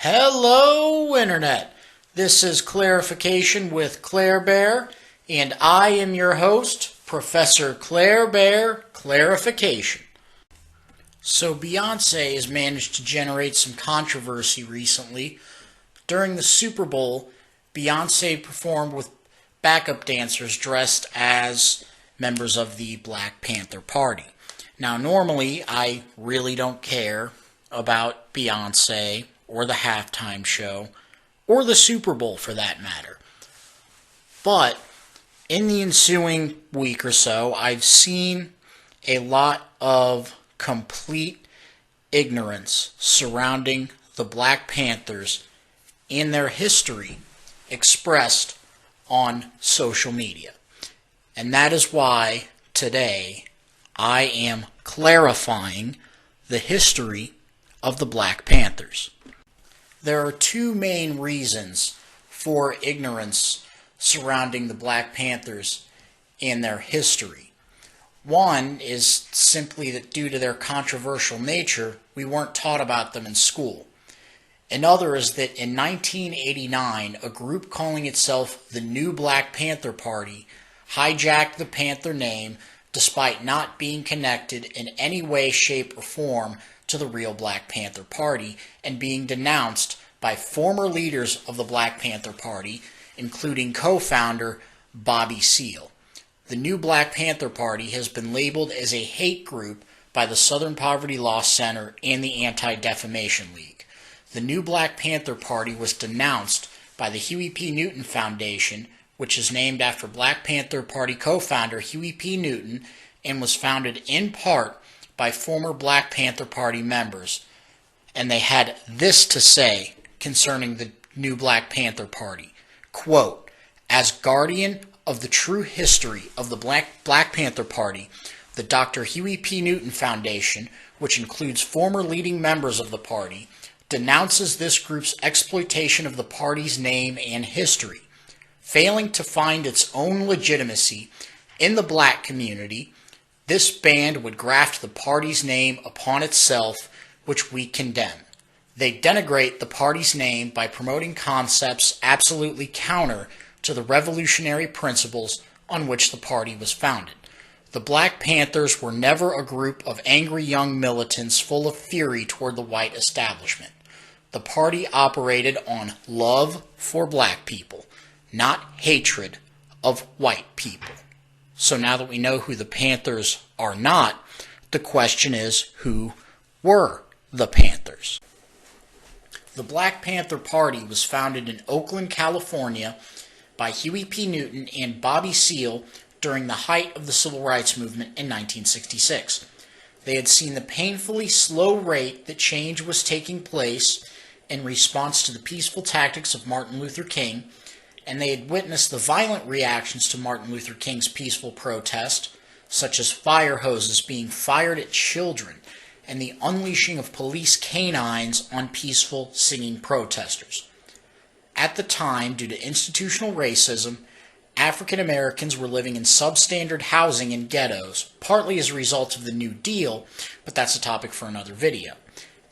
Hello, Internet. This is Clare-ification with Claire Bear, and I am your host, Professor Claire Bear, Clare-ification. So Beyonce has managed to generate some controversy recently. During the Super Bowl, Beyonce performed with backup dancers dressed as members of the Black Panther Party. Now, normally, I really don't care about Beyonce or the halftime show, or the Super Bowl for that matter. But in the ensuing week or so, I've seen a lot of complete ignorance surrounding the Black Panthers and their history expressed on social media. And that is why today I am clarifying the history of the Black Panthers. There are two main reasons for ignorance surrounding the Black Panthers and their history. One is simply that due to their controversial nature, we weren't taught about them in school. Another is that in 1989, a group calling itself the New Black Panther Party hijacked the Panther name despite not being connected in any way, shape, or form to the real Black Panther Party and being denounced by former leaders of the Black Panther Party, including co-founder Bobby Seale. The New Black Panther Party has been labeled as a hate group by the Southern Poverty Law Center and the Anti-Defamation League. The New Black Panther Party was denounced by the Huey P. Newton Foundation, which is named after Black Panther Party co-founder Huey P. Newton and was founded in part by former Black Panther Party members, and they had this to say concerning the New Black Panther Party. Quote, "As guardian of the true history of the Black Panther Party, the Dr. Huey P. Newton Foundation, which includes former leading members of the party, denounces this group's exploitation of the party's name and history. Failing to find its own legitimacy in the black community, this band would graft the party's name upon itself, which we condemn. They denigrate the party's name by promoting concepts absolutely counter to the revolutionary principles on which the party was founded. The Black Panthers were never a group of angry young militants full of fury toward the white establishment. The party operated on love for black people, not hatred of white people." So now that we know who the Panthers are not, the question is, who were the Panthers? The Black Panther Party was founded in Oakland, California by Huey P. Newton and Bobby Seale during the height of the Civil Rights Movement in 1966. They had seen the painfully slow rate that change was taking place in response to the peaceful tactics of Martin Luther King, and they had witnessed the violent reactions to Martin Luther King's peaceful protest, such as fire hoses being fired at children and the unleashing of police canines on peaceful singing protesters. At the time, due to institutional racism, African Americans were living in substandard housing in ghettos, partly as a result of the New Deal, but that's a topic for another video,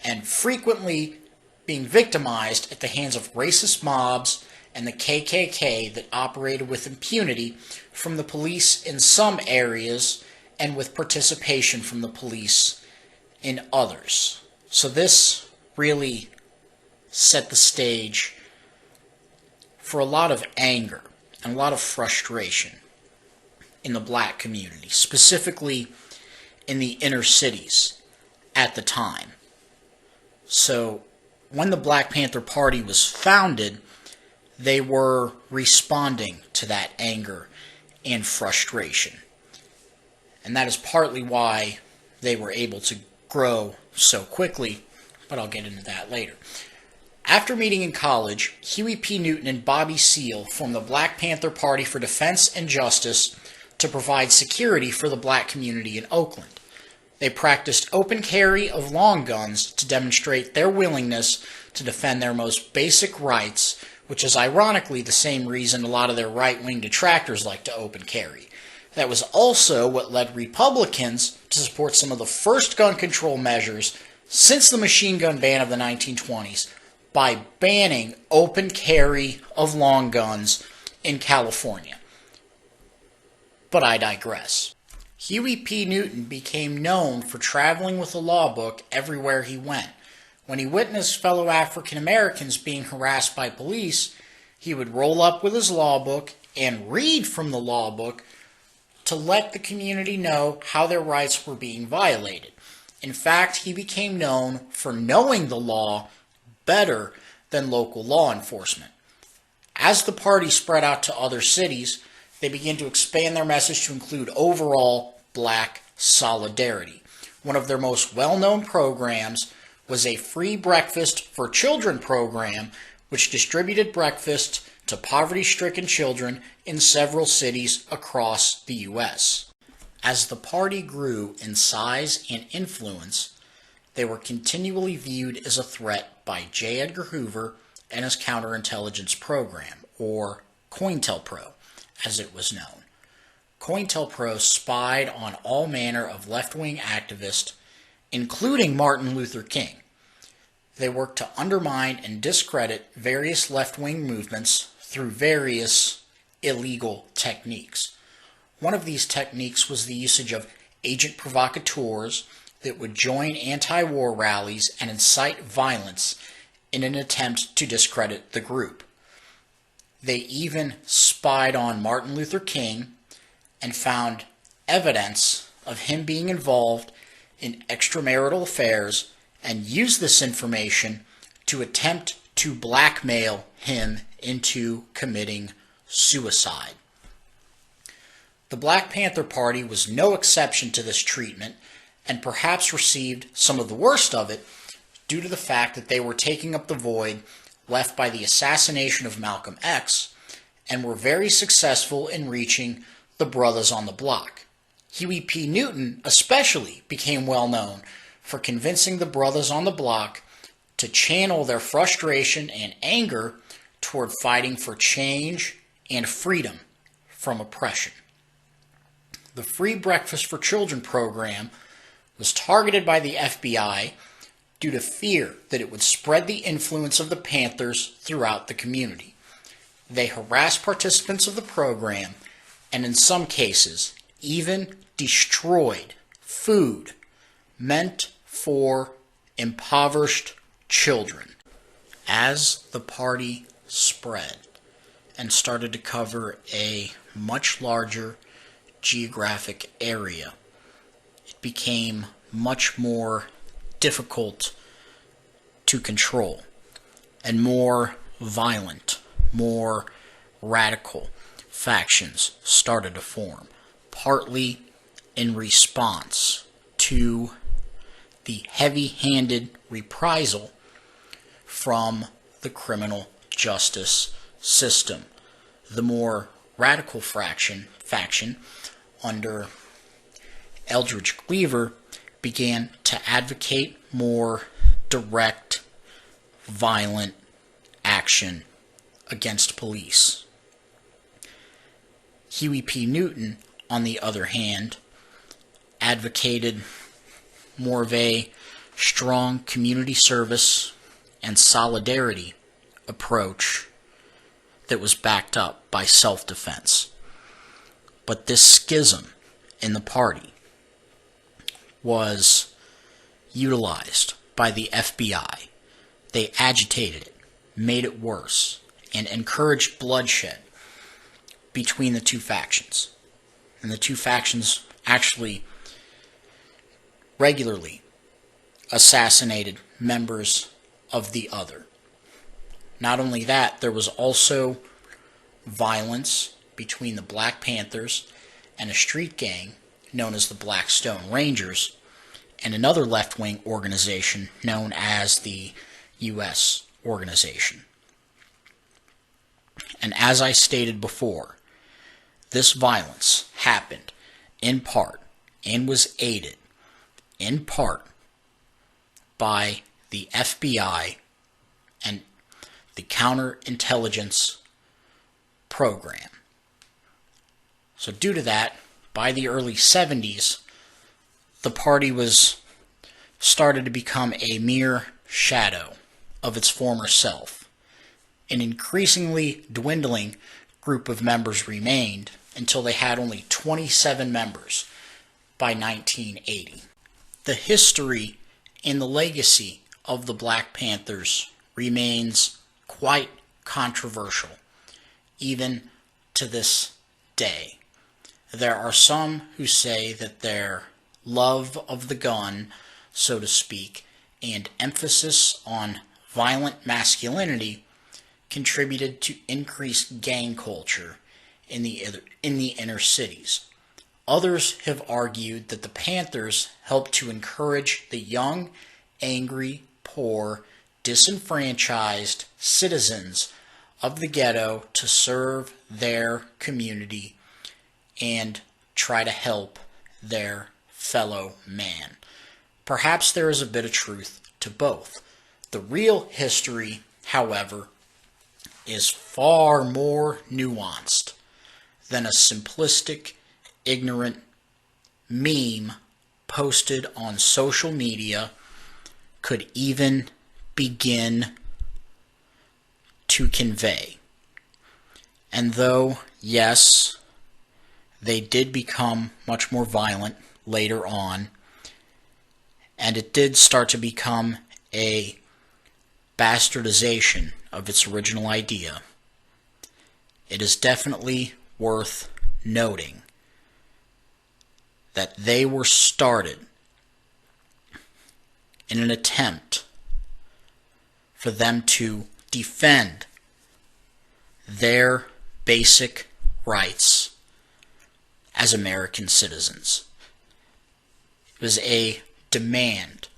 and frequently being victimized at the hands of racist mobs and the KKK that operated with impunity from the police in some areas and with participation from the police in others. So this really set the stage for a lot of anger and a lot of frustration in the black community, specifically in the inner cities at the time. So when the Black Panther Party was founded, they were responding to that anger and frustration. And that is partly why they were able to grow so quickly, but I'll get into that later. After meeting in college, Huey P. Newton and Bobby Seale formed the Black Panther Party for Defense and Justice to provide security for the black community in Oakland. They practiced open carry of long guns to demonstrate their willingness to defend their most basic rights, which is ironically the same reason a lot of their right-wing detractors like to open carry. That was also what led Republicans to support some of the first gun control measures since the machine gun ban of the 1920s, by banning open carry of long guns in California. But I digress. Huey P. Newton became known for traveling with a law book everywhere he went. When he witnessed fellow African Americans being harassed by police, he would roll up with his law book and read from the law book to let the community know how their rights were being violated. In fact, he became known for knowing the law better than local law enforcement. As the party spread out to other cities, they began to expand their message to include overall black solidarity. One of their most well-known programs was a free breakfast for children program, which distributed breakfast to poverty-stricken children in several cities across the U.S. As the party grew in size and influence, they were continually viewed as a threat by J. Edgar Hoover and his counterintelligence program, or COINTELPRO, as it was known. COINTELPRO spied on all manner of left-wing activists, including Martin Luther King. They worked to undermine and discredit various left-wing movements through various illegal techniques. One of these techniques was the usage of agent provocateurs that would join anti-war rallies and incite violence in an attempt to discredit the group. They even spied on Martin Luther King and found evidence of him being involved in extramarital affairs and used this information to attempt to blackmail him into committing suicide. The Black Panther Party was no exception to this treatment and perhaps received some of the worst of it due to the fact that they were taking up the void left by the assassination of Malcolm X and were very successful in reaching the brothers on the block. Huey P. Newton especially became well known for convincing the brothers on the block to channel their frustration and anger toward fighting for change and freedom from oppression. The Free Breakfast for Children program was targeted by the FBI due to fear that it would spread the influence of the Panthers throughout the community. They harassed participants of the program and in some cases even destroyed food meant for impoverished children. As the party spread and started to cover a much larger geographic area, it became much more difficult to control and more violent, more radical factions started to form, partly in response to the heavy-handed reprisal from the criminal justice system. The more radical faction under Eldridge Cleaver began to advocate more direct, violent action against police. Huey P. Newton, on the other hand, advocated more of a strong community service and solidarity approach that was backed up by self-defense. But this schism in the party was utilized by the FBI. They agitated it, made it worse, and encouraged bloodshed between the two factions. And the two factions actually regularly assassinated members of the other. Not only that, there was also violence between the Black Panthers and a street gang known as the Blackstone Rangers and another left-wing organization known as the U.S. organization. And as I stated before, this violence happened in part and was aided in part by the FBI and the counterintelligence program. So due to that, by the early 70s, the party was started to become a mere shadow of its former self. An increasingly dwindling group of members remained until they had only 27 members by 1980. The history and the legacy of the Black Panthers remains quite controversial, even to this day. There are some who say that their love of the gun, so to speak, and emphasis on violent masculinity contributed to increased gang culture in the inner cities. Others have argued that the Panthers helped to encourage the young, angry, poor, disenfranchised citizens of the ghetto to serve their community and try to help their fellow man. Perhaps there is a bit of truth to both. The real history, however, is far more nuanced than a simplistic, ignorant meme posted on social media could even begin to convey. And though, yes, they did become much more violent later on, and it did start to become a bastardization of its original idea, it is definitely worth noting that they were started in an attempt for them to defend their basic rights as American citizens. It was a demand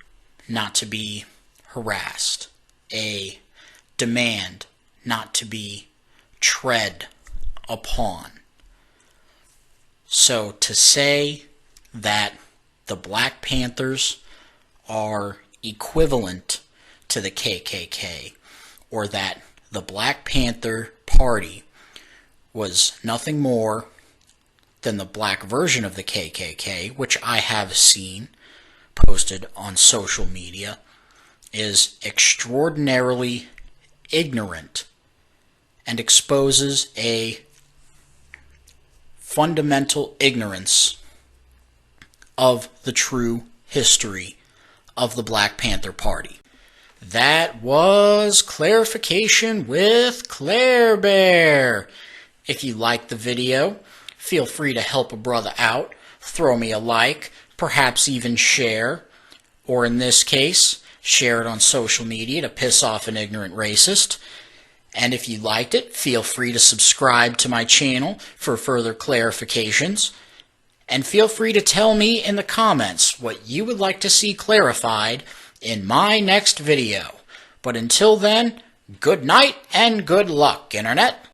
not to be harassed, a demand not to be tread upon. So to say that the Black Panthers are equivalent to the KKK, or that the Black Panther Party was nothing more than the black version of the KKK, which I have seen posted on social media, is extraordinarily ignorant and exposes a fundamental ignorance of the true history of the Black Panther Party. That was Clare-ification with Clare Bear. If you liked the video, feel free to help a brother out. Throw me a like, perhaps even share, or in this case, share it on social media to piss off an ignorant racist. And if you liked it, feel free to subscribe to my channel for further clarifications. And feel free to tell me in the comments what you would like to see clarified in my next video. But until then, good night and good luck, Internet.